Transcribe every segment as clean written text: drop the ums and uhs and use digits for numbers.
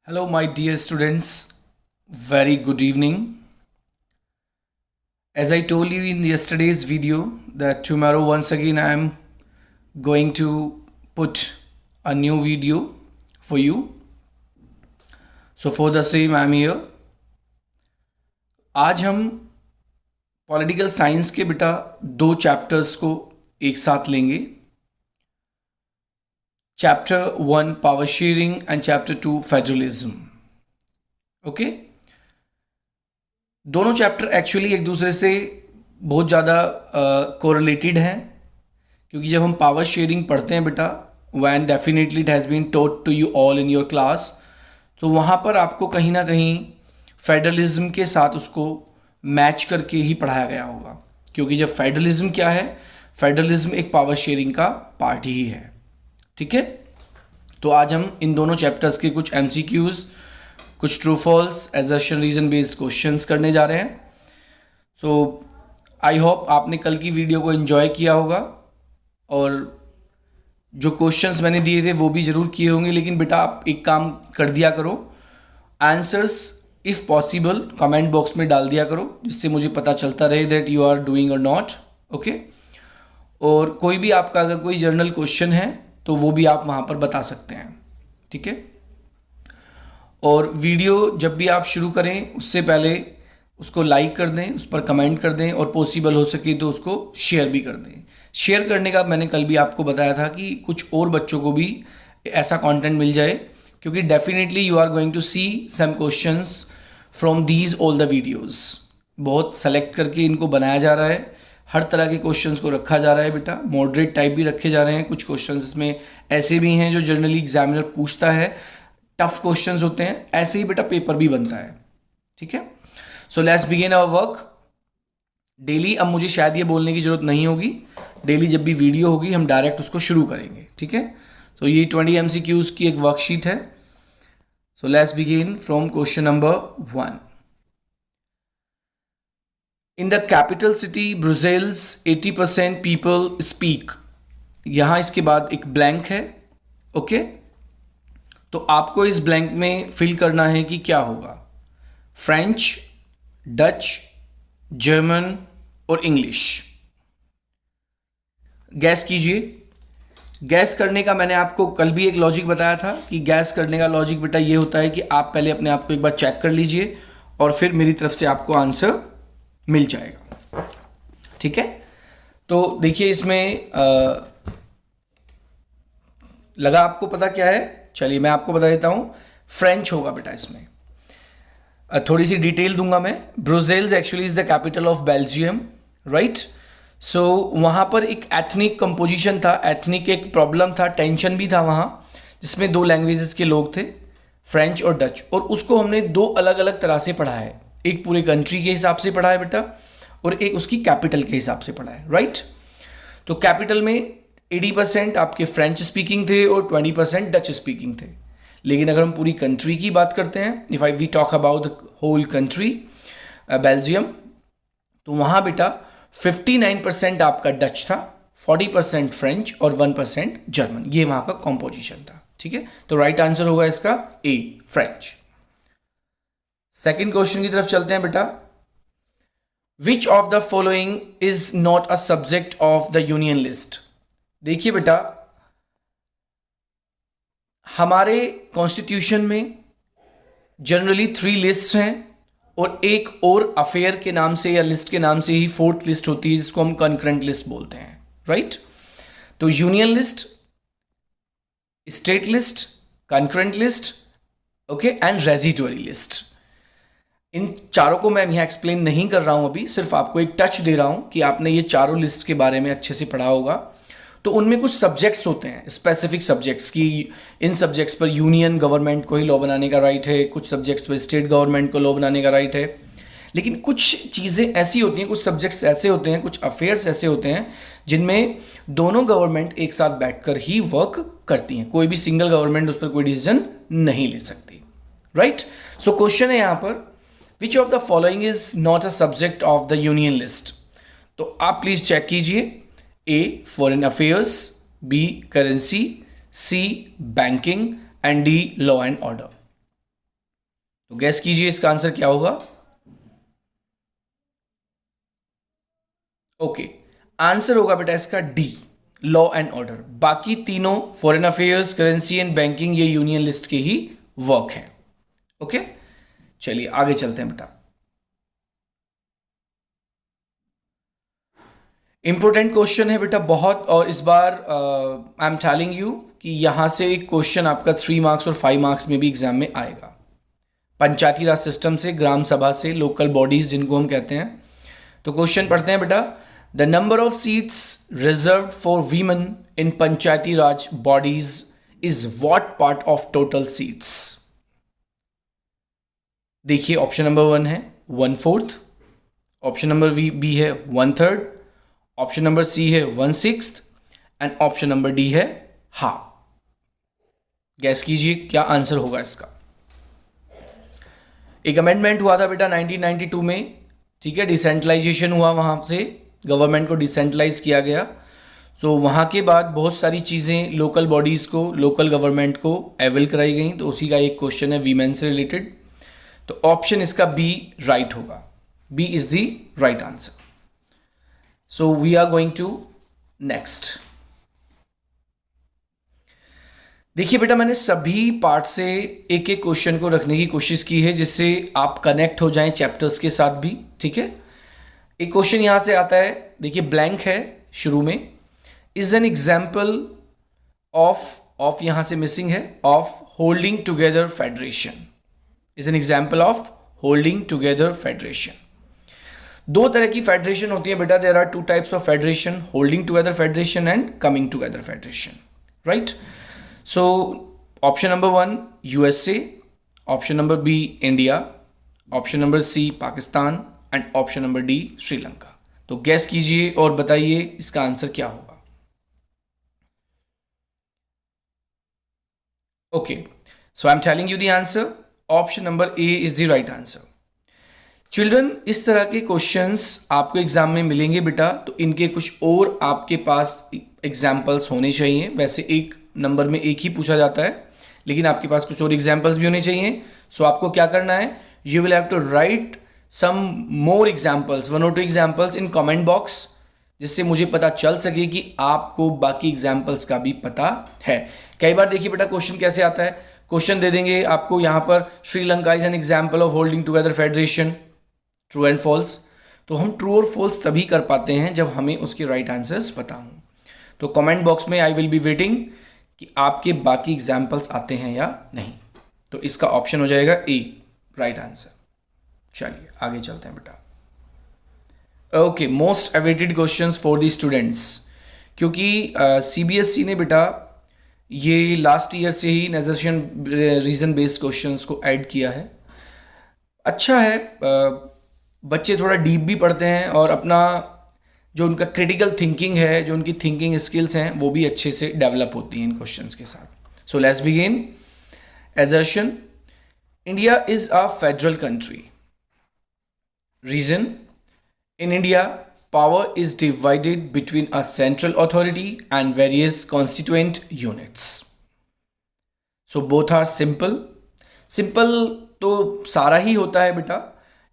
Hello, my dear students. Very good evening. As I told you in yesterday's video, that tomorrow once again I am going to put a new video for you. So for the same I am here. आज हम political science के बेटा दो chapters को एक साथ लेंगे. Chapter 1 power sharing and chapter 2 federalism. Okay, दोनों चैप्टर एक्चुअली एक दूसरे से बहुत ज़्यादा कोरिलेटेड हैं, क्योंकि जब हम पावर शेयरिंग पढ़ते हैं बेटा, when definitely it has been taught to you all in your class, तो वहाँ पर आपको कहीं ना कहीं फेडरलिज्म के साथ उसको मैच करके ही पढ़ाया गया होगा. क्योंकि जब फेडरलिज्म क्या है, फेडरलिज्म एक पावर शेयरिंग का पार्ट ही है. ठीक है, तो आज हम इन दोनों चैप्टर्स के कुछ एमसीक्यूज़, कुछ true false assertion reason based questions करने जा रहे हैं. सो आई होप आपने कल की वीडियो को एंजॉय किया होगा और जो क्वेश्चंस मैंने दिए थे वो भी ज़रूर किए होंगे. लेकिन बेटा आप एक काम कर दिया करो, answers if possible comment box में डाल दिया करो, जिससे मुझे पता चलता रहे दैट यू आर डूइंग और नॉट. ओके, और कोई भी आपका अगर कोई जर्नल क्वेश्चन है तो वो भी आप वहाँ पर बता सकते हैं. ठीक है, और वीडियो जब भी आप शुरू करें उससे पहले उसको लाइक कर दें, उस पर कमेंट कर दें और पॉसिबल हो सके तो उसको शेयर भी कर दें. शेयर करने का मैंने कल भी आपको बताया था कि कुछ और बच्चों को भी ऐसा कंटेंट मिल जाए, क्योंकि definitely you are going to see some questions from these all the videos. बहुत सेलेक्ट करके इनको बनाया जा रहा है, हर तरह के क्वेश्चंस को रखा जा रहा है बेटा. मॉडरेट टाइप भी रखे जा रहे हैं, कुछ क्वेश्चंस इसमें ऐसे भी हैं जो जनरली एग्जामिनर पूछता है, टफ क्वेश्चंस होते हैं, ऐसे ही बेटा पेपर भी बनता है. ठीक है, so let's begin our work. Daily अब मुझे शायद ये बोलने की ज़रूरत नहीं होगी, डेली जब भी वीडियो होगी हम डायरेक्ट उसको शुरू करेंगे. ठीक है, सो ये 20 MCQs की एक वर्कशीट है. So let's begin from question number 1. In the capital city Brussels 80% people speak. यहाँ इसके बाद एक ब्लैंक है. ओके, तो आपको इस ब्लैंक में फिल करना है कि क्या होगा. फ्रेंच, डच, जर्मन और इंग्लिश. गैस कीजिए. गैस करने का मैंने आपको कल भी एक लॉजिक बताया था कि गैस करने का लॉजिक बेटा ये होता है कि आप पहले अपने आप को एक बार चेक कर लीजिए और फिर मेरी तरफ से आपको आंसर मिल जाएगा. ठीक है, तो देखिए इसमें लगा आपको पता क्या है. चलिए मैं आपको बता देता हूं, फ्रेंच होगा बेटा. इसमें थोड़ी सी डिटेल दूंगा मैं. Brussels actually is the capital of Belgium, right. So वहां पर एक एथनिक कंपोजिशन था, एथनिक एक प्रॉब्लम था, टेंशन भी था वहां, जिसमें दो लैंग्वेजेस के लोग थे, फ्रेंच और डच. और उसको हमने दो अलग अलग तरह से पढ़ा है. एक पूरे कंट्री के हिसाब से पढ़ा है बेटा और एक उसकी कैपिटल के हिसाब से पढ़ा है, राइट. तो कैपिटल में 80% आपके फ्रेंच स्पीकिंग थे और 20% डच स्पीकिंग थे. लेकिन अगर हम पूरी कंट्री की बात करते हैं, if we talk about the whole country Belgium, तो वहाँ बेटा 59% आपका डच था, 40% फ्रेंच और 1% जर्मन. ये वहाँ का कॉम्पोजिशन था. ठीक है, तो राइट आंसर होगा इसका ए, फ्रेंच. सेकेंड क्वेश्चन की तरफ चलते हैं बेटा. विच of the following is not a subject of the union list. देखिए बेटा, हमारे कॉन्स्टिट्यूशन में जनरली 3 लिस्ट हैं और एक और अफेयर के नाम से या लिस्ट के नाम से ही 4th लिस्ट होती है, जिसको हम कंकरेंट लिस्ट बोलते हैं, राइट. तो union list, state list, concurrent list, okay, and residuary list. इन चारों को मैं यहाँ एक्सप्लेन नहीं कर रहा हूँ अभी, सिर्फ आपको एक टच दे रहा हूँ कि आपने ये चारों लिस्ट के बारे में अच्छे से पढ़ा होगा. तो उनमें कुछ सब्जेक्ट्स होते हैं, स्पेसिफिक सब्जेक्ट्स की इन सब्जेक्ट्स पर यूनियन गवर्नमेंट को ही लॉ बनाने का राइट है, कुछ सब्जेक्ट्स पर स्टेट गवर्नमेंट को लॉ बनाने का राइट है. लेकिन कुछ चीज़ें ऐसी होती हैं, कुछ सब्जेक्ट्स ऐसे होते हैं, कुछ अफेयर्स ऐसे होते हैं जिनमें दोनों गवर्नमेंट एक साथ बैठकर ही वर्क करती हैं. कोई भी सिंगल गवर्नमेंट उस पर कोई डिसीजन नहीं ले सकती, राइट. सो क्वेश्चन है यहाँ पर, which of the following is not a subject of the union list. तो आप प्लीज चेक कीजिए. A, foreign affairs, B, currency, C, banking and D, law and order. तो गैस कीजिए इसका आंसर क्या होगा। ओके, आंसर होगा बेटा इसका डी, लॉ एंड ऑर्डर। बाकी तीनों foreign affairs, currency and banking ये यूनियन लिस्ट के ही वर्क हैं। ओके, चलिए आगे चलते हैं बेटा। इंपॉर्टेंट क्वेश्चन है बेटा बहुत, और इस बार आई एम टेलिंग यू कि यहां से एक क्वेश्चन आपका 3 मार्क्स और 5 मार्क्स में भी एग्जाम में आएगा। पंचायती राज सिस्टम से, ग्राम सभा से, लोकल बॉडीज जिनको हम कहते हैं। तो क्वेश्चन पढ़ते हैं बेटा। The number of seats reserve for women in Panchayati Raj bodies is what part of total seats. देखिए ऑप्शन नंबर 1 है 1/4, ऑप्शन नंबर बी है 1/3, ऑप्शन नंबर सी है 1/6 एंड ऑप्शन नंबर डी है हाफ। गैस कीजिए क्या आंसर होगा इसका। एक अमेंडमेंट हुआ था बेटा 1992 में, ठीक है, डिसेंट्रलाइजेशन हुआ, वहाँ से गवर्नमेंट को डिसेंट्रलाइज किया गया। तो वहाँ के बाद बहुत सारी चीज़ें लोकल बॉडीज़ को, लोकल गवर्नमेंट को अवेल कराई गई। तो उसी का एक क्वेश्चन है वीमेन से रिलेटेड। तो ऑप्शन इसका बी राइट होगा, B is the right answer. So we are going to next. देखिए बेटा मैंने सभी पार्ट से एक एक क्वेश्चन को रखने की कोशिश की है जिससे आप कनेक्ट हो जाएं चैप्टर्स के साथ भी, ठीक है। एक क्वेश्चन यहां से आता है, देखिए ब्लैंक है शुरू में, इज एन एग्जाम्पल ऑफ यहां से मिसिंग है, of holding together federation, is an example of holding together federation. दो तरह की फेडरेशन होती है बेटा, there are 2 types of federation, holding together federation and coming together federation, right. So option number 1 USA, option number B India, option number C Pakistan and option number D Sri Lanka. तो guess कीजिए और बताइए इसका answer क्या होगा। Okay, so I am telling you the answer, option number A is the right answer. Children इस तरह के क्वेश्चंस आपको एग्जाम में मिलेंगे बेटा, तो इनके कुछ और आपके पास एग्जाम्पल्स होने चाहिए। वैसे एक नंबर में एक ही पूछा जाता है, लेकिन आपके पास कुछ और एग्जाम्पल्स भी होने चाहिए। सो आपको क्या करना है, you will have to write some more examples, 1 और 2 एग्जाम्पल्स इन कमेंट बॉक्स, जिससे मुझे पता चल सके कि आपको बाकी एग्जाम्पल्स का भी पता है। कई बार देखिए बेटा क्वेश्चन कैसे आता है, क्वेश्चन दे देंगे आपको यहाँ पर, Sri Lanka is an example of holding together federation, true and false. तो हम ट्रू और फॉल्स तभी कर पाते हैं जब हमें उसके राइट आंसर्स पता हों। तो कमेंट बॉक्स में आई विल बी वेटिंग कि आपके बाकी एग्जाम्पल्स आते हैं या नहीं। तो इसका ऑप्शन हो जाएगा ए, राइट आंसर। चलिए आगे चलते हैं बेटा। Okay, most awaited questions for the students, क्योंकि सीबीएसई ने बेटा ये लास्ट ईयर से ही नेजेशन रीजन बेस्ड क्वेश्चंस को ऐड किया है। अच्छा है, बच्चे थोड़ा डीप भी पढ़ते हैं और अपना जो उनका क्रिटिकल थिंकिंग है, जो उनकी थिंकिंग स्किल्स हैं, वो भी अच्छे से डेवलप होती हैं इन क्वेश्चंस के साथ। So let's begin. Assertion, India is a federal country. Reason, in India power is divided between a central authority and various constituent units. So both are simple. Simple तो सारा ही होता है बेटा,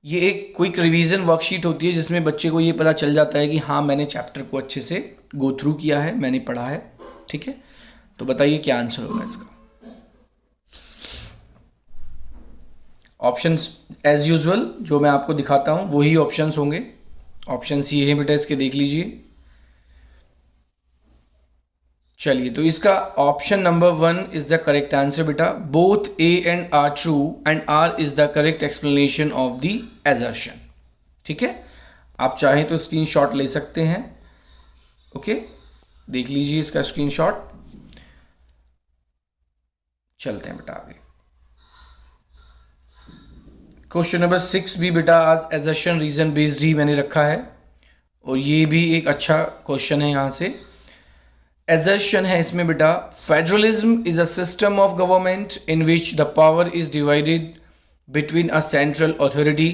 ये एक क्विक रिवीजन वर्कशीट होती है जिसमें बच्चे को ये पता चल जाता है कि हाँ मैंने चैप्टर को अच्छे से गो थ्रू किया है, मैंने पढ़ा है, ठीक है। तो बताइए क्या आंसर होगा इसका। ऑप्शंस एज यूजुअल जो मैं आपको दिखाता हूँ वही ऑप्शंस होंगे। ऑप्शंस ये हैं बेटा, इसके देख लीजिए। चलिए, तो इसका option number 1 is the correct answer बेटा। Both A and R true and R is the correct explanation of the assertion, ठीक है। आप चाहें तो स्क्रीनशॉट ले सकते हैं। ओके, देख लीजिए इसका स्क्रीनशॉट। चलते हैं बेटा आगे। क्वेश्चन नंबर 6 भी बेटा आज एजर्शन रीजन बेस्ड ही मैंने रखा है, और ये भी एक अच्छा क्वेश्चन है। यहाँ से एजर्शन है इसमें बेटा, federalism is a system of government in which the power is divided between a central authority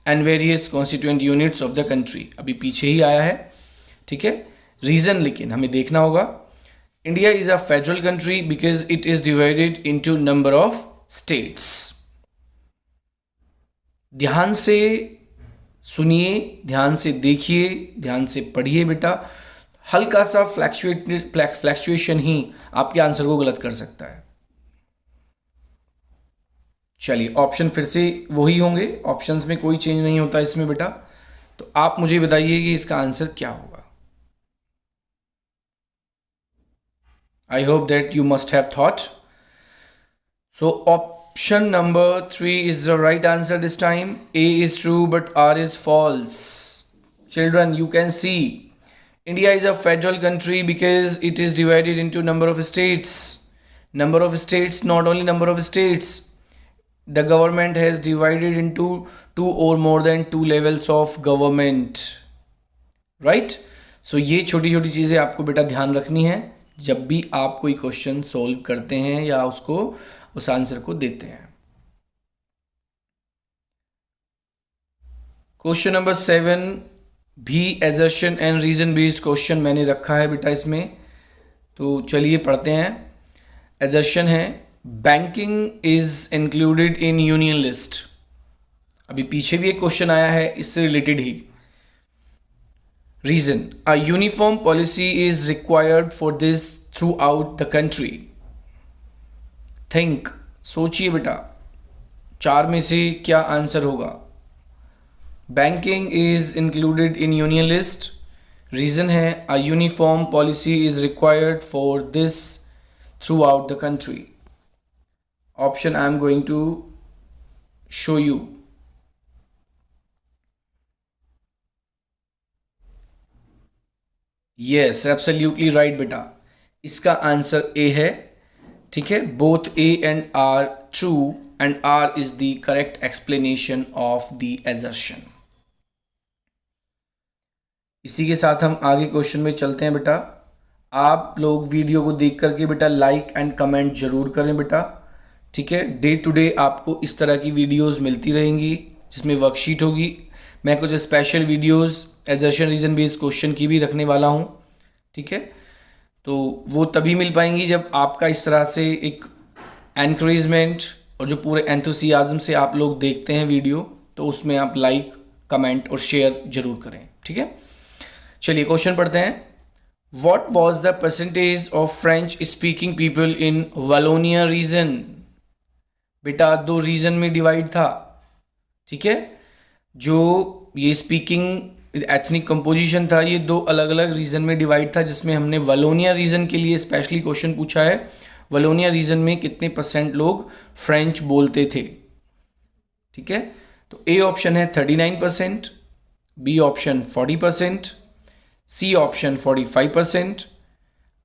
and various constituent units of the country. अभी पीछे ही आया है, ठीक है। रीजन लेकिन हमें देखना होगा। India is a federal country because it is divided into number of states. ध्यान से सुनिए, ध्यान से देखिए, ध्यान से पढ़िए बेटा। हल्का सा फ्लैक्चुएशन ही आपके आंसर को गलत कर सकता है। चलिए, ऑप्शन फिर से वही होंगे, ऑप्शंस में कोई चेंज नहीं होता इसमें बेटा। तो आप मुझे बताइए कि इसका आंसर क्या होगा। I hope that you must have thought. So option number 3 is the right answer this time. A is true but R is false. Children, you can see India is a federal country because it is divided into number of states. Number of states, not only number of states. The government has divided into two or more than two levels of government. Right? So ये छोटी छोटी चीज़ें आपको बेटा ध्यान रखनी है जब भी आप कोई क्वेश्चन सोल्व करते हैं या उसको उस आंसर को देते हैं। क्वेश्चन नंबर 7 भी assertion and reason based question मैंने रखा है बेटा इसमें, तो चलिए पढ़ते हैं। एजर्शन है banking is included in union list. अभी पीछे भी एक क्वेश्चन आया है इससे रिलेटेड ही। Reason, a uniform policy is required for this throughout the country. Think, सोचिए बेटा, 4 में से क्या आंसर होगा। Banking is included in union list. Reason है a uniform policy is required for this throughout the country. Option I am going to show you. Yes, absolutely right बेटा, इसका answer A है। ठीक है, both A and R true and R is the correct explanation of the assertion. इसी के साथ हम आगे क्वेश्चन में चलते हैं बेटा। आप लोग वीडियो को देख करके बेटा लाइक एंड कमेंट जरूर करें बेटा। ठीक है, डे टू डे आपको इस तरह की वीडियोस मिलती रहेंगी जिसमें वर्कशीट होगी। मैं कुछ special videos assertion reason based question की भी रखने वाला हूँ। ठीक है, तो वो तभी मिल पाएंगी जब आपका इस तरह से एक एनकरेजमेंट और जो पूरे एंथुसियाज्म से आप लोग देखते हैं वीडियो, तो उसमें आप लाइक कमेंट और शेयर जरूर करें। ठीक है, चलिए क्वेश्चन पढ़ते हैं। What was the percentage of French speaking people in Wallonia region. बेटा 2 रीजन में डिवाइड था। ठीक है, जो ये स्पीकिंग एथनिक कंपोजिशन था ये 2 अलग अलग रीजन में डिवाइड था, जिसमें हमने वालोनिया रीजन के लिए स्पेशली क्वेश्चन पूछा है। वालोनिया रीजन में कितने % लोग फ्रेंच बोलते थे। ठीक है, तो ए ऑप्शन है 39%, B option 40%, C option 45%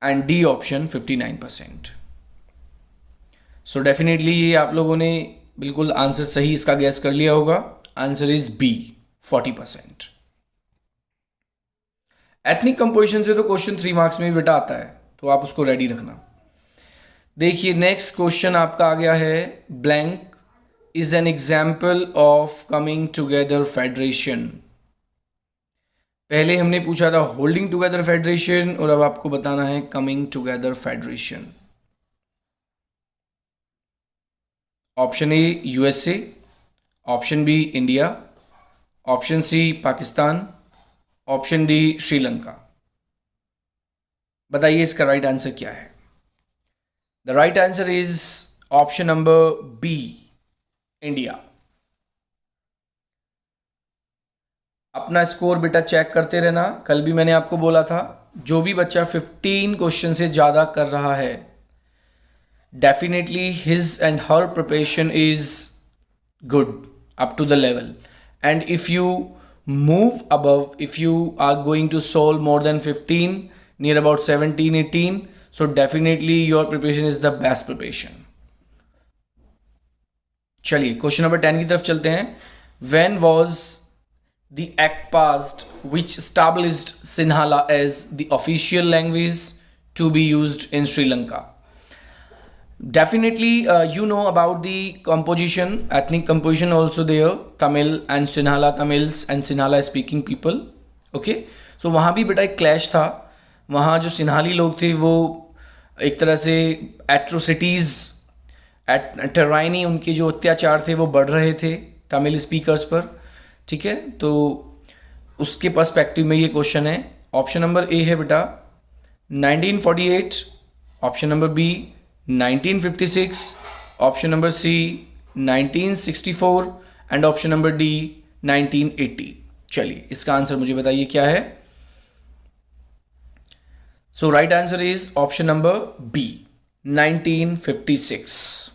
and D option 59%। So definitely ये आप लोगों ने बिल्कुल आंसर सही इसका गैस कर लिया होगा। Answer is B, 40%। Ethnic composition से तो क्वेश्चन 3 मार्क्स में भी बेटा आता है, तो आप उसको रेडी रखना। देखिए नेक्स्ट क्वेश्चन आपका आ गया है, blank is an example of coming together federation. पहले हमने पूछा था होल्डिंग टुगेदर फेडरेशन और अब आपको बताना है coming together federation. Option A USA, option B India, option C Pakistan, option D Sri Lanka. बताइए इसका राइट आंसर क्या है। The right answer is option number B, India. अपना स्कोर बेटा चेक करते रहना। कल भी मैंने आपको बोला था जो भी बच्चा 15 क्वेश्चन से ज़्यादा कर रहा है, definitely his and her preparation is good up to the level, and if you move above, if you are going to solve more than 15, near about 17-18, so definitely your preparation is the best preparation. चलिए question number 10 की तरफ चलते हैं। when was the act passed which established Sinhala as the official language to be used in Sri Lanka? Definitely you know about the composition, ethnic composition also there, Tamil and Sinhala Tamils and Sinhala speaking people. Okay, so वहाँ भी बेटा एक clash था। वहाँ जो सिन्हाली लोग थे वो एक तरह से एट्रोसिटीज़ टेराइनी, उनके जो अत्याचार थे वो बढ़ रहे थे। तमिल स्पीकर्स पर, ठीक है। तो उसके पर्सपेक्टिव में ये क्वेश्चन है। ऑप्शन नंबर ए है बेटा 1948, option number B 1956, option number C 1964 and option number D 1980। चलिए इसका आंसर मुझे बताइए क्या है। So right answer is option number B 1956।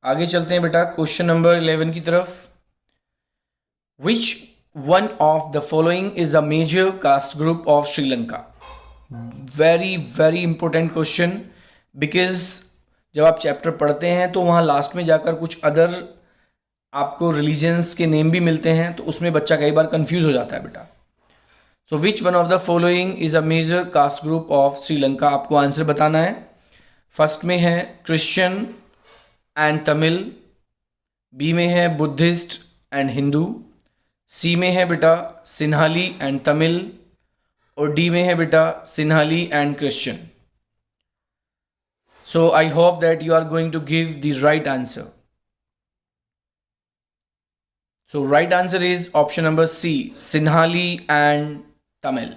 आगे चलते हैं बेटा क्वेश्चन नंबर 11 की तरफ। विच one of the following is a major caste group of Sri Lanka. Very very important question, because जब आप चैप्टर पढ़ते हैं तो वहाँ लास्ट में जाकर कुछ अदर आपको रिलीजन्स के नेम भी मिलते हैं, तो उसमें बच्चा कई बार कंफ्यूज हो जाता है बेटा। So which one of the following is a major caste group of Sri Lanka, आपको आंसर बताना है। फर्स्ट में है क्रिश्चियन एंड तमिल, बी में है बुद्धिस्ट एंड हिंदू, सी में है बेटा सिन्हाली एंड तमिल, और डी में है बेटा Sinhali and Christian. So I hope that you are going to give the right answer. So right answer is option number C, Sinhali and Tamil।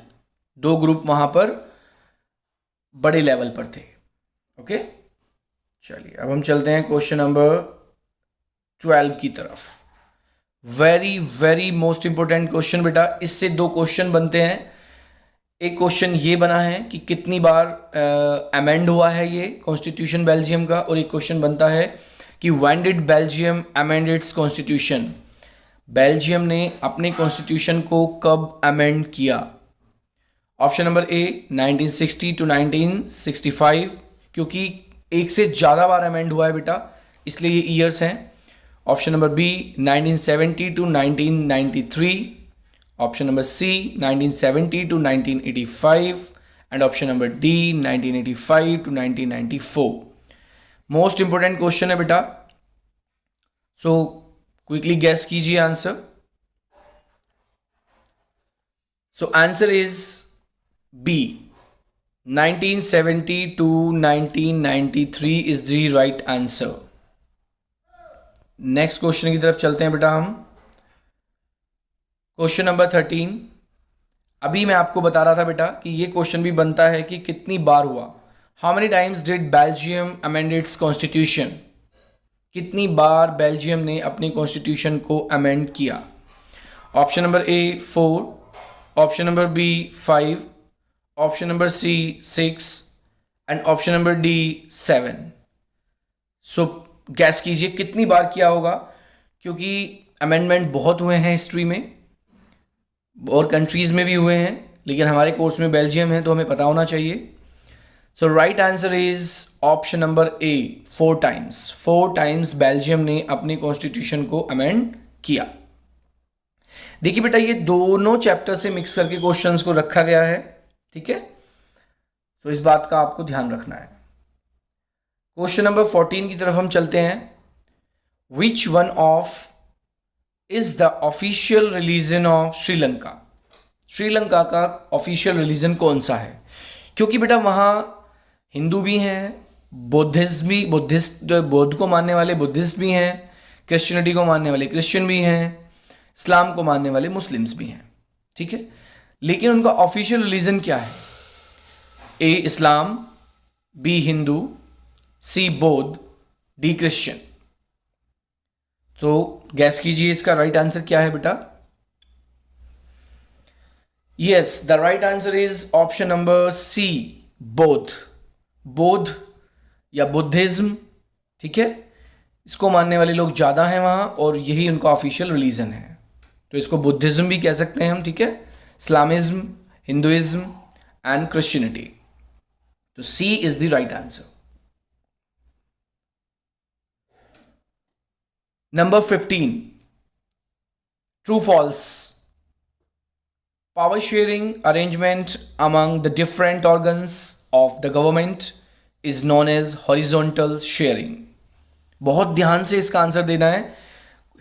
दो ग्रुप वहां पर बड़े लेवल पर थे। ओके चलिए अब हम चलते हैं क्वेश्चन नंबर 12 की तरफ। Very very most important question बेटा, इससे दो क्वेश्चन बनते हैं। एक क्वेश्चन ये बना है कि कितनी बार अमेंड हुआ है ये कॉन्स्टिट्यूशन बेल्जियम का, और एक क्वेश्चन बनता है कि when did Belgium amend its constitution. Belgium ने अपने कॉन्स्टिट्यूशन को कब अमेंड किया। ऑप्शन नंबर ए 1960 टू 1965, क्योंकि एक से ज़्यादा बार अमेंड हुआ है बेटा, इसलिए ये ईयर्स हैं। Option number B 1970 to 1993, option number C 1970 to 1985 and option number D 1985 to 1994। Most important question है बेटा, सो क्विकली गैस कीजिए answer. So answer is B 1970 to 1993 is the right answer. Next question की तरफ चलते हैं बेटा हम। Question number 13। अभी मैं आपको बता रहा था बेटा कि ये क्वेश्चन भी बनता है कि कितनी बार हुआ। How many times did Belgium amend its constitution. कितनी बार बेल्जियम ने अपने कॉन्स्टिट्यूशन को अमेंड किया। Option number A 4, option number B 5, option number C 6 and option number D 7। So guess कीजिए कितनी बार किया होगा, क्योंकि अमेंडमेंट बहुत हुए हैं हिस्ट्री में और कंट्रीज़ में भी हुए हैं, लेकिन हमारे कोर्स में बेल्जियम है तो हमें पता होना चाहिए। So right answer is option number A 4 times. 4 times Belgium ने अपने कॉन्स्टिट्यूशन को अमेंड किया। देखिए बेटा ये दोनों चैप्टर से मिक्स करके क्वेश्चंस को रखा गया है, ठीक है, तो इस बात का आपको ध्यान रखना है। क्वेश्चन नंबर 14 की तरफ हम चलते हैं। विच one of is the official religion of Sri Lanka. Sri Lanka का ऑफिशियल रिलीजन कौन सा है, क्योंकि बेटा वहाँ हिंदू भी हैं, बौद्ध को मानने वाले बुद्धिस्ट भी हैं, क्रिश्चियनिटी को मानने वाले क्रिश्चियन भी हैं, इस्लाम को मानने वाले मुस्लिम्स भी हैं, ठीक है। लेकिन उनका ऑफिशियल रिलीजन क्या है। ए इस्लाम, बी हिंदू, सी बौद्ध, डी क्रिश्चियन। तो गैस कीजिए इसका राइट आंसर क्या है बेटा। Yes the right answer is option number C बौद्ध। बौद्ध या बुद्धिज्म, ठीक है, इसको मानने वाले लोग ज़्यादा हैं वहाँ और यही उनका ऑफिशियल रिलीजन है। तो इसको बुद्धिज्म भी कह सकते हैं हम, ठीक है, इस्लामिज्म, हिंदुइज्म एंड क्रिश्चियनिटी। तो C is the right answer. Number 15, true false. Power sharing arrangement among the different organs of the government is known as horizontal sharing. बहुत ध्यान से इसका आंसर देना है।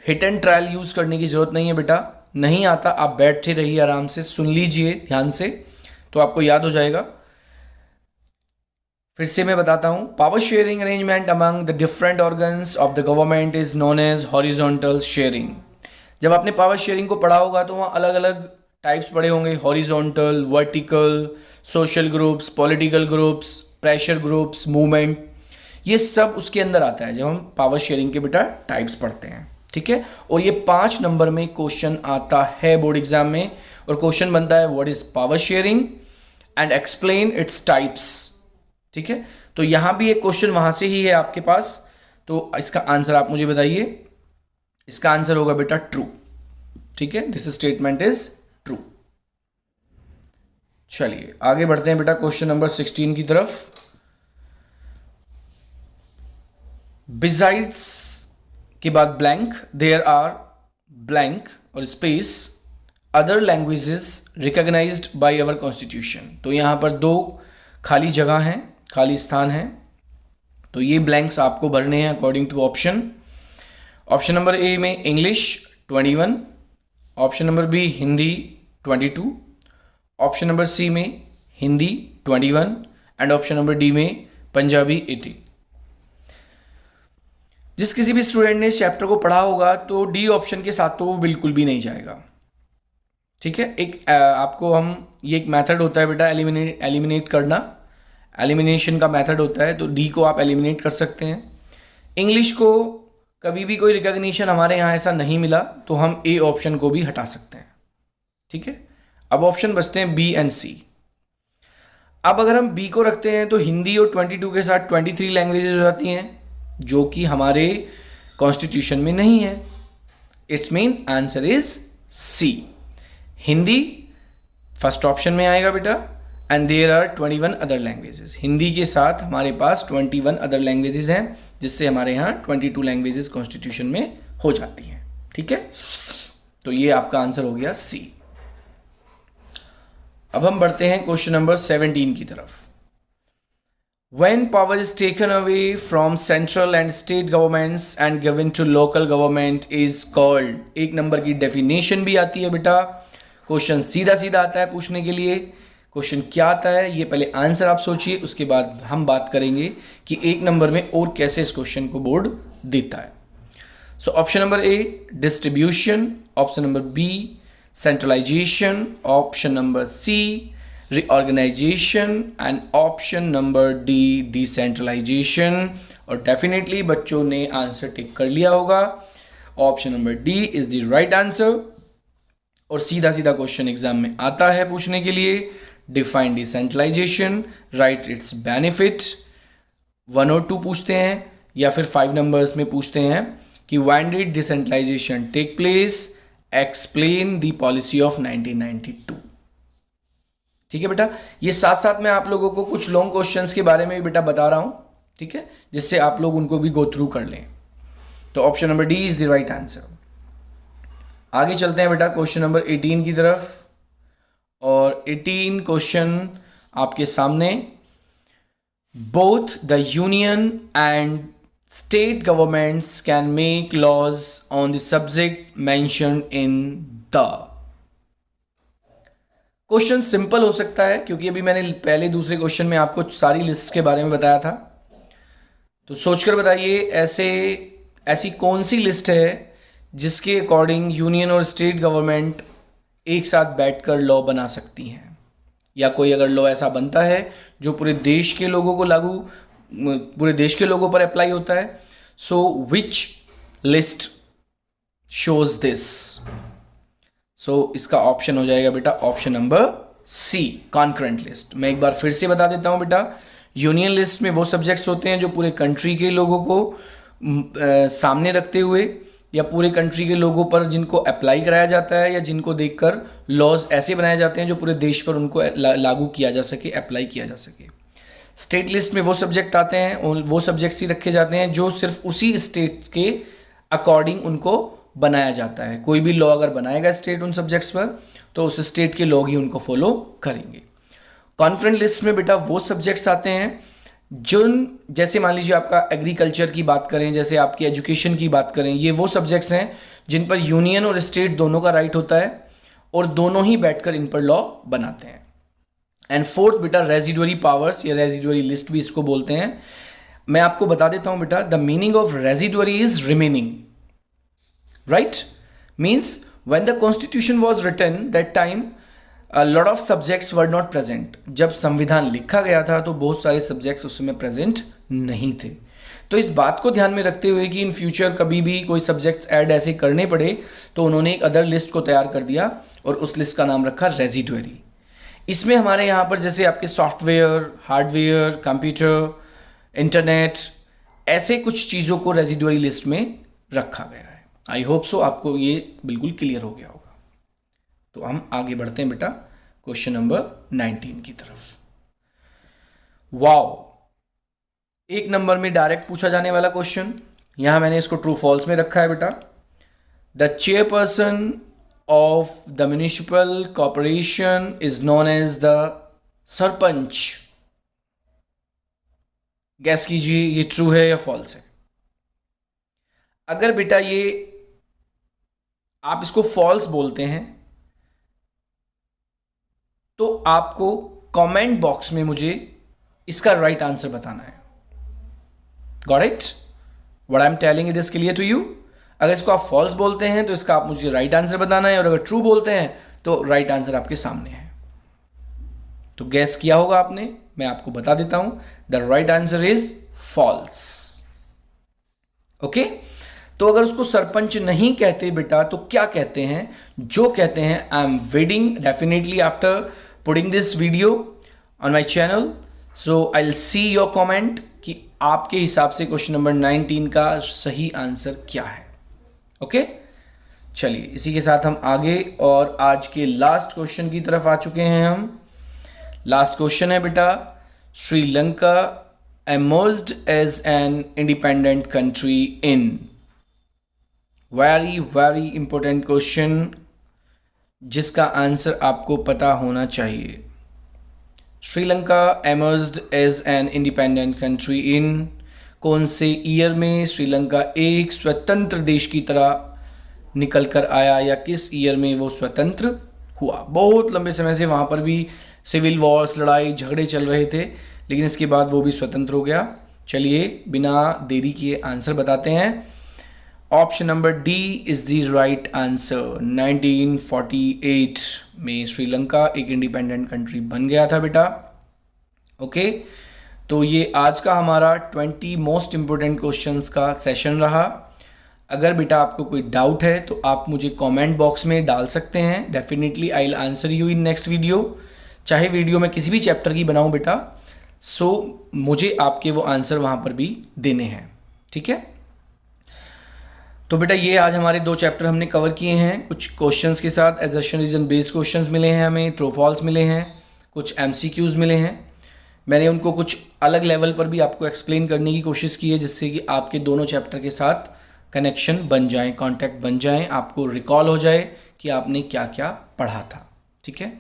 हिट एंड ट्रायल यूज करने की जरूरत नहीं है बेटा, नहीं आता आप बैठे रहिए आराम से, सुन लीजिए ध्यान से तो आपको याद हो जाएगा। फिर से मैं बताता हूँ, power sharing arrangement among the different organs of the government is known as horizontal sharing. जब आपने पावर शेयरिंग को पढ़ा होगा तो वहाँ अलग अलग टाइप्स पढ़े होंगे, horizontal, vertical, social groups, political groups, pressure groups, movement, ये सब उसके अंदर आता है जब हम पावर शेयरिंग के बेटा टाइप्स पढ़ते हैं। ठीक है, और ये 5 नंबर में क्वेश्चन आता है बोर्ड एग्जाम में, और क्वेश्चन बनता है what is power sharing and explain its types. ठीक है, तो यहां भी एक क्वेश्चन वहां से ही है आपके पास, तो इसका आंसर आप मुझे बताइए। इसका आंसर होगा बेटा ट्रू। ठीक है, दिस स्टेटमेंट इज ट्रू। चलिए आगे बढ़ते हैं बेटा क्वेश्चन नंबर 16 की तरफ। बिसाइड्स के बाद ब्लैंक, देयर आर ब्लैंक और space other languages recognised by our constitution. तो यहाँ पर 2 खाली जगह हैं, खाली स्थान हैं, तो ये ब्लैंक्स आपको भरने हैं according to option. Option number A में English 21, option number B Hindi 22, option number C में Hindi 21 and option number D में पंजाबी 80। जिस किसी भी स्टूडेंट ने इस चैप्टर को पढ़ा होगा तो डी ऑप्शन के साथ तो वो बिल्कुल भी नहीं जाएगा। ठीक है, एक आपको हम ये एक मेथड होता है बेटा एलिमिनेट करना, एलिमिनेशन का मेथड होता है, तो डी को आप एलिमिनेट कर सकते हैं। इंग्लिश को कभी भी कोई रिकॉग्निशन हमारे यहाँ ऐसा नहीं मिला तो हम ए ऑप्शन को भी हटा सकते हैं। ठीक है, अब ऑप्शन बचते हैं बी एंड सी। अब अगर हम बी को रखते हैं तो हिंदी और 22 के साथ 23 लैंग्वेजेस हो जाती हैं, जो कि हमारे कॉन्स्टिट्यूशन में नहीं है। It's mean answer is C, Hindi first option में आएगा बेटा, and there are 21 other languages. Hindi के साथ हमारे पास 21 अदर लैंग्वेजेस हैं, जिससे हमारे यहाँ 22 लैंग्वेजेस कॉन्स्टिट्यूशन में हो जाती हैं। ठीक है, तो ये आपका आंसर हो गया सी। अब हम बढ़ते हैं क्वेश्चन नंबर 17 की तरफ। When power is taken away from central and state governments and given to local government is called, 1 number की डेफिनेशन भी आती है बेटा। क्वेश्चन सीधा सीधा आता है पूछने के लिए। क्वेश्चन क्या आता है ये पहले आंसर आप सोचिए, उसके बाद हम बात करेंगे कि 1 नंबर में और कैसे इस क्वेश्चन को बोर्ड देता है। So option number A distribution, option number B centralisation, option number C reorganization and option number D decentralization। और डेफिनेटली बच्चों ने आंसर टिक कर लिया होगा, option number D is the right answer. और सीधा सीधा क्वेश्चन एग्जाम में आता है पूछने के लिए, define decentralisation, write its benefit. 1 और 2 पूछते हैं या फिर 5 नंबर्स में पूछते हैं कि when did decentralisation take place, explain the policy of 1992। ठीक है बेटा, ये साथ साथ में आप लोगों को कुछ लॉन्ग क्वेश्चंस के बारे में भी बेटा बता रहा हूं, ठीक है, जिससे आप लोग उनको भी गो थ्रू कर लें। तो option number D is the right answer. आगे चलते हैं बेटा क्वेश्चन नंबर 18 की तरफ, और 18 क्वेश्चन आपके सामने। Both the union and state governments can make laws on the subject mentioned in the. Question simple हो सकता है क्योंकि अभी मैंने पहले दूसरे क्वेश्चन में आपको सारी लिस्ट के बारे में बताया था, तो सोचकर बताइए ऐसी कौन सी लिस्ट है जिसके अकॉर्डिंग यूनियन और स्टेट गवर्नमेंट एक साथ बैठकर लॉ बना सकती हैं, या कोई अगर लॉ ऐसा बनता है जो पूरे देश के लोगों को पूरे देश के लोगों पर अप्लाई होता है। So which list shows this? So इसका ऑप्शन हो जाएगा बेटा option number C, concurrent list. मैं एक बार फिर से बता देता हूं बेटा, यूनियन लिस्ट में वो सब्जेक्ट्स होते हैं जो पूरे कंट्री के लोगों को सामने रखते हुए या पूरे कंट्री के लोगों पर जिनको अप्लाई कराया जाता है या जिनको देखकर लॉज ऐसे बनाए जाते हैं जो पूरे देश पर उनको लागू किया जा सके, अप्लाई किया जा सके। स्टेट लिस्ट में वो सब्जेक्ट आते हैं, वो सब्जेक्ट्स ही रखे जाते हैं जो सिर्फ उसी स्टेट के अकॉर्डिंग उनको बनाया जाता है। कोई भी लॉ अगर बनाएगा स्टेट उन सब्जेक्ट्स पर तो उस स्टेट के लोग ही उनको फॉलो करेंगे। कॉन्करेंट लिस्ट में बेटा वो सब्जेक्ट्स आते हैं जैसे मान लीजिए आपका एग्रीकल्चर की बात करें, जैसे आपकी एजुकेशन की बात करें, ये वो सब्जेक्ट्स हैं जिन पर यूनियन और स्टेट दोनों का राइट होता है और दोनों ही बैठकर इन पर लॉ बनाते हैं। एंड फोर्थ बेटा रेजिडुअरी पावर्स या रेजिडुअरी लिस्ट भी इसको बोलते हैं. मैं आपको बता देता हूं बेटा, the meaning of residuary is remaining, right. Means when the constitution was written that time a lot of subjects were not present. जब संविधान लिखा गया था तो बहुत सारे सब्जेक्ट्स उसमें प्रेजेंट नहीं थे. तो इस बात को ध्यान में रखते हुए कि इन फ्यूचर कभी भी कोई सब्जेक्ट्स ऐड ऐसे करने पड़े तो उन्होंने एक अदर लिस्ट को तैयार कर दिया और उस लिस्ट का नाम रखा रेजिडुअरी. इसमें हमारे यहाँ पर जैसे आपके सॉफ्टवेयर, हार्डवेयर, कंप्यूटर, इंटरनेट, ऐसे कुछ चीज़ों को रेजिडुअरी लिस्ट में रखा गया है. आई होप सो आपको ये बिल्कुल क्लियर हो गया होगा. तो हम आगे बढ़ते हैं बेटा क्वेश्चन नंबर 19 की तरफ. वाओ, एक नंबर में डायरेक्ट पूछा जाने वाला क्वेश्चन. यहां मैंने इसको ट्रू फॉल्स में रखा है बेटा. The chairperson of the municipal corporation is known as the sarpanch. Guess कीजिए ये ट्रू है या फॉल्स है. अगर बेटा ये आप इसको फॉल्स बोलते हैं तो आपको कमेंट बॉक्स में मुझे इसका राइट आंसर बताना है. Got it? What I am telling it is clear to you. अगर इसको आप फॉल्स बोलते हैं तो इसका आप मुझे राइट आंसर बताना है, और अगर ट्रू बोलते हैं तो राइट आंसर आपके सामने है. तो गैस किया होगा आपने, मैं आपको बता देता हूं. The right answer is false. Okay. तो अगर उसको सरपंच नहीं कहते बेटा तो क्या कहते हैं? जो कहते हैं, I am waiting definitely after putting this video on my channel. So I will see your comment कि आपके हिसाब से क्वेश्चन नंबर 19 का सही आंसर क्या है. ओके, चलिए इसी के साथ हम आगे और आज के लास्ट क्वेश्चन की तरफ आ चुके हैं हम. लास्ट क्वेश्चन है बेटा, Sri Lanka emerged as an independent country in. Very very important question जिसका आंसर आपको पता होना चाहिए. Sri Lanka emerged as an independent country in. कौन से ईयर में श्रीलंका एक स्वतंत्र देश की तरह निकल कर आया, या किस ईयर में वो स्वतंत्र हुआ? बहुत लंबे समय से वहाँ पर भी सिविल वॉर्स, लड़ाई झगड़े चल रहे थे, लेकिन इसके बाद वो भी स्वतंत्र हो गया. चलिए बिना देरी किए आंसर बताते हैं. Option number D is the right answer. 1948 में श्रीलंका एक इंडिपेंडेंट कंट्री बन गया था बेटा. ओके, तो ये आज का हमारा 20 मोस्ट इंपोर्टेंट क्वेश्चंस का सेशन रहा. अगर बेटा आपको कोई डाउट है तो आप मुझे कमेंट बॉक्स में डाल सकते हैं. Definitely I will answer you in next video. चाहे वीडियो मैं किसी भी चैप्टर की बनाऊं बेटा, सो मुझे आपके वो आंसर वहाँ पर भी देने हैं. ठीक है. तो बेटा ये आज हमारे 2 चैप्टर हमने कवर किए हैं. कुछ क्वेश्चंस के साथ एजर्शन रीजन बेस्ड क्वेश्चंस मिले हैं हमें, ट्रू फॉल्स मिले हैं, कुछ MCQs मिले हैं. मैंने उनको कुछ अलग लेवल पर भी आपको एक्सप्लेन करने की कोशिश की है, जिससे कि आपके दोनों चैप्टर के साथ कनेक्शन बन जाए, कॉन्टैक्ट बन जाए, आपको रिकॉल हो जाए कि आपने क्या क्या पढ़ा था. ठीक है.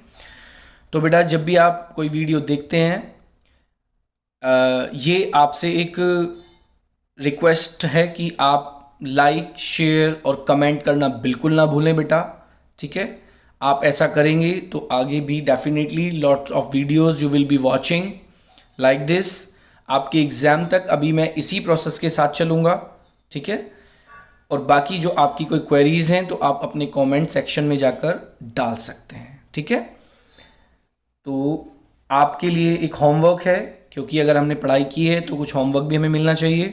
तो बेटा जब भी आप कोई वीडियो देखते हैं, ये आपसे एक रिक्वेस्ट है कि आप लाइक, शेयर और कमेंट करना बिल्कुल ना भूलें बेटा. ठीक है. आप ऐसा करेंगे तो आगे भी definitely lots of videos you will be watching like this. आपके एग्ज़ाम तक अभी मैं इसी प्रोसेस के साथ चलूँगा. ठीक है. और बाकी जो आपकी कोई क्वेरीज हैं तो आप अपने कमेंट सेक्शन में जाकर डाल सकते हैं. ठीक है. तो आपके लिए एक होमवर्क है, क्योंकि अगर हमने पढ़ाई की है तो कुछ होमवर्क भी हमें मिलना चाहिए.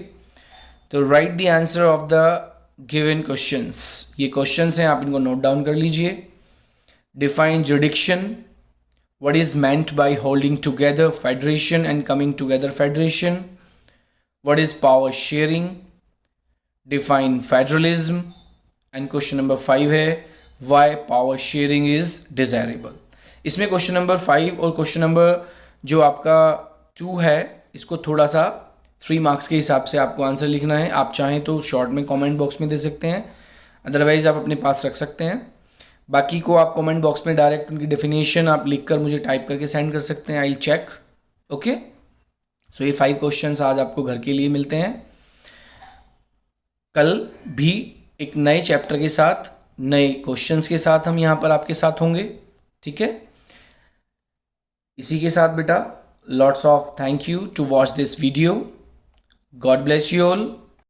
तो right the answer of the given questions. ये क्वेश्चंस हैं, आप इनको नोट डाउन कर लीजिए. Define jurisdiction. What is meant by holding together federation and coming together federation. What is power sharing. Define federalism. And question number 5 है why power sharing is desirable. इसमें question number 5 और question number जो आपका 2 है, इसको थोड़ा सा 3 marks के हिसाब से आपको आंसर लिखना है. आप चाहें तो शॉर्ट में कमेंट बॉक्स में दे सकते हैं, अदरवाइज आप अपने पास रख सकते हैं. बाकी को आप कमेंट बॉक्स में डायरेक्ट उनकी डेफिनेशन आप लिखकर मुझे टाइप करके सेंड कर सकते हैं. I will check. Okay. So ये 5 क्वेश्चंस आज आपको घर के लिए मिलते हैं. कल भी एक नए चैप्टर के साथ, नए क्वेश्चंस के साथ हम यहाँ पर आपके साथ होंगे. ठीक है. इसी के साथ बेटा lots of thank you to watch this video. God bless you all.